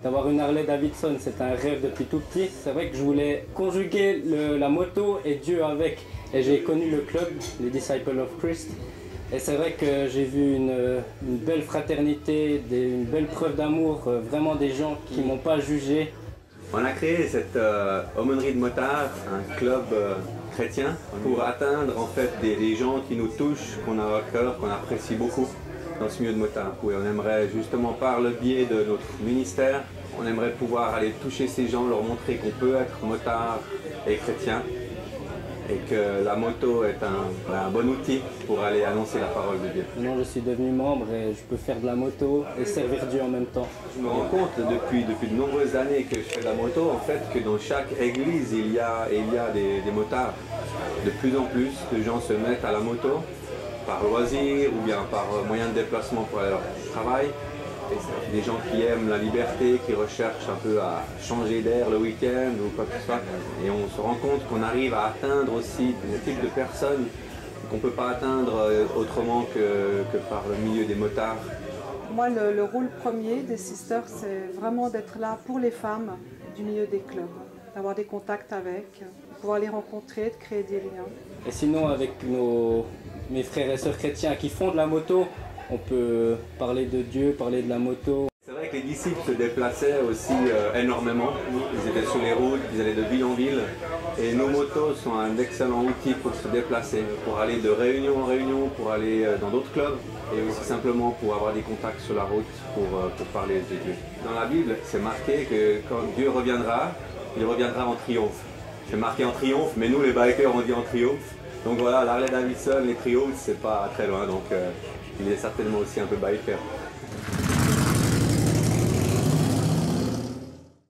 D'avoir une Harley Davidson, c'est un rêve depuis tout petit. C'est vrai que je voulais conjuguer la moto et Dieu avec. Et j'ai connu le club, les Disciples of Christ. Et c'est vrai que j'ai vu une belle fraternité, une belle preuve d'amour, vraiment des gens qui ne m'ont pas jugé. On a créé cette aumônerie de motards, un club chrétien, pour atteindre en fait des gens qui nous touchent, qu'on a à cœur, qu'on apprécie beaucoup dans ce milieu de motards. Oui, on aimerait justement par le biais de notre ministère, on aimerait pouvoir aller toucher ces gens, leur montrer qu'on peut être motard et chrétien et que la moto est un bon outil pour aller annoncer la parole de Dieu. Maintenant je suis devenu membre et je peux faire de la moto et servir Dieu en même temps. Je me rends compte depuis de nombreuses années que je fais de la moto, en fait, que dans chaque église il y a des motards. De plus en plus de gens se mettent à la moto par loisir ou bien par moyen de déplacement pour aller à leur travail. Et c'est des gens qui aiment la liberté, qui recherchent un peu à changer d'air le week-end ou quoi que ce soit. Et on se rend compte qu'on arrive à atteindre aussi des types de personnes qu'on ne peut pas atteindre autrement que par le milieu des motards. Moi, le rôle premier des Sisters, c'est vraiment d'être là pour les femmes du milieu des clubs, d'avoir des contacts avec, de pouvoir les rencontrer, de créer des liens. Et sinon, avec mes frères et sœurs chrétiens qui font de la moto, on peut parler de Dieu, parler de la moto. C'est vrai que les disciples se déplaçaient aussi énormément. Ils étaient sur les routes, ils allaient de ville en ville. Et nos motos sont un excellent outil pour se déplacer, pour aller de réunion en réunion, pour aller dans d'autres clubs et aussi simplement pour avoir des contacts sur la route pour parler de Dieu. Dans la Bible, c'est marqué que quand Dieu reviendra, il reviendra en triomphe. C'est marqué en triomphe, mais nous les bikers on dit en triomphe. Donc voilà, l'Harley Davidson, les triomphes, c'est pas très loin, donc il est certainement aussi un peu biker.